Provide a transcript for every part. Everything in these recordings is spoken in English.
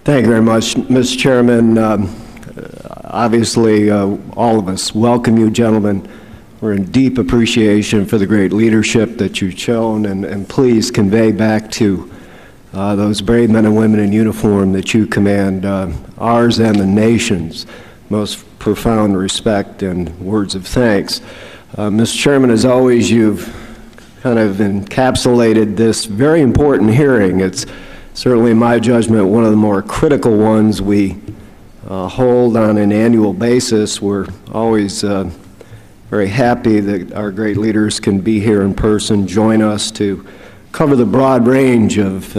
Thank you very much, Mr. Chairman. Obviously, all of us welcome you, gentlemen. We're in deep appreciation for the great leadership that you've shown, and please convey back to those brave men and women in uniform that you command ours and the nation's most profound respect and words of thanks. Mr. Chairman, as always, you've kind of encapsulated this very important hearing. It's certainly, in my judgment, one of the more critical ones we hold on an annual basis. We're always very happy that our great leaders can be here in person, join us to cover the broad range of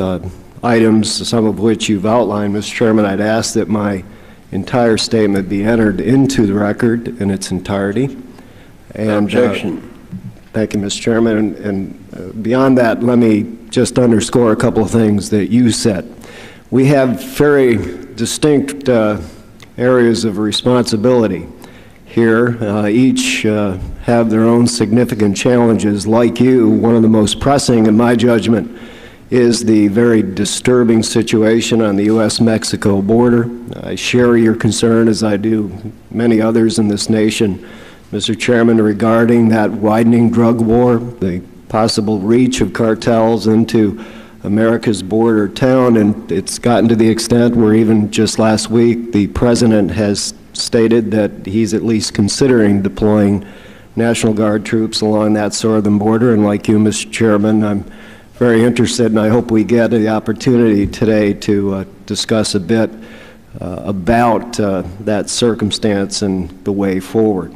items, some of which you've outlined. Mr. Chairman, I'd ask that my entire statement be entered into the record in its entirety. And, objection. Thank you, Mr. Chairman. And beyond that, let me just underscore a couple of things that you said. We have very distinct areas of responsibility here. Each have their own significant challenges. Like you, one of the most pressing, in my judgment, is the very disturbing situation on the U.S.-Mexico border. I share your concern, as I do many others in this nation, Mr. Chairman, regarding that widening drug war, the possible reach of cartels into America's border town, and it's gotten to the extent where even just last week the President has stated that he's at least considering deploying National Guard troops along that southern border. And like you, Mr. Chairman, I'm very interested, and I hope we get the opportunity today to discuss a bit about that circumstance and the way forward.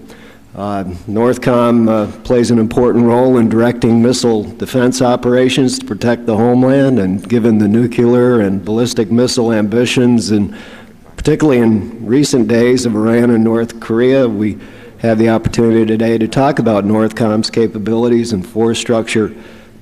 NORTHCOM plays an important role in directing missile defense operations to protect the homeland, and given the nuclear and ballistic missile ambitions, and particularly in recent days of Iran and North Korea, we have the opportunity today to talk about NORTHCOM's capabilities and force structure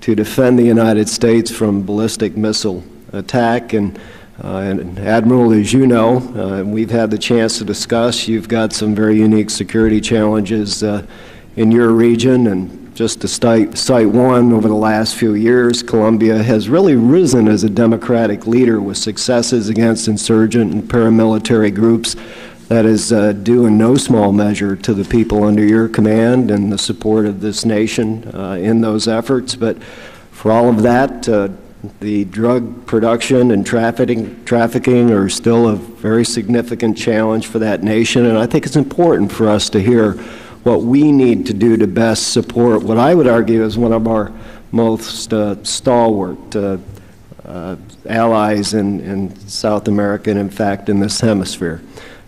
to defend the United States from ballistic missile attack. And Admiral, as you know, we've had the chance to discuss, you've got some very unique security challenges in your region, and just to cite one, over the last few years, Colombia has really risen as a democratic leader with successes against insurgent and paramilitary groups. That is due in no small measure to the people under your command and the support of this nation in those efforts. But for all of that, the drug production and trafficking are still a very significant challenge for that nation, and I think it's important for us to hear what we need to do to best support what I would argue is one of our most stalwart allies in South America and, in fact, in this hemisphere.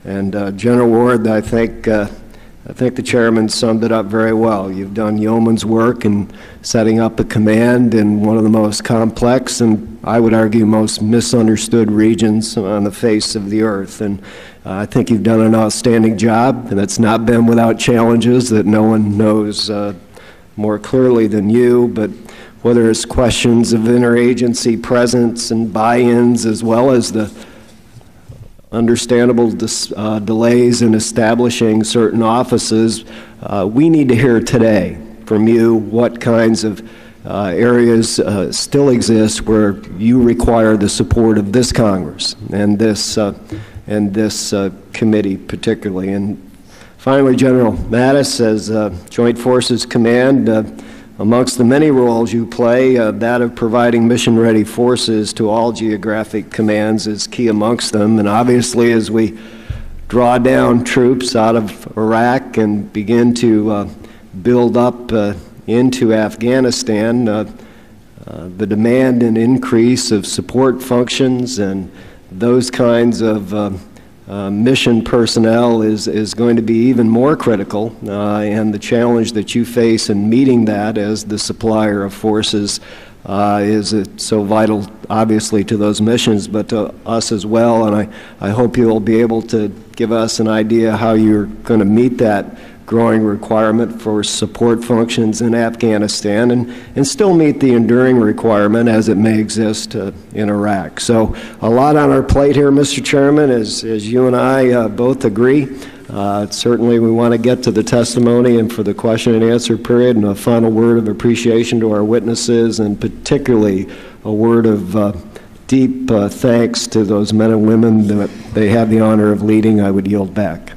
And General Ward, I think the Chairman summed it up very well. You've done yeoman's work in setting up a command in one of the most complex and, I would argue, most misunderstood regions on the face of the earth. And I think you've done an outstanding job, and it's not been without challenges that no one knows more clearly than you. But whether it's questions of interagency presence and buy-ins, as well as the understandable delays in establishing certain offices, we need to hear today from you what kinds of areas still exist where you require the support of this Congress and this committee particularly. And finally, General Mattis, as Joint Forces Command, amongst the many roles you play, that of providing mission-ready forces to all geographic commands is key amongst them. And obviously, as we draw down troops out of Iraq and begin to build up into Afghanistan, the demand and increase of support functions and those kinds of mission personnel is going to be even more critical, and the challenge that you face in meeting that as the supplier of forces is so vital, obviously, to those missions, but to us as well. And I hope you'll be able to give us an idea how you're going to meet that growing requirement for support functions in Afghanistan and still meet the enduring requirement as it may exist in Iraq. So a lot on our plate here, Mr. Chairman, as you and I both agree. Certainly we want to get to the testimony and for the question and answer period, and a final word of appreciation to our witnesses, and particularly a word of deep thanks to those men and women that they have the honor of leading, I would yield back.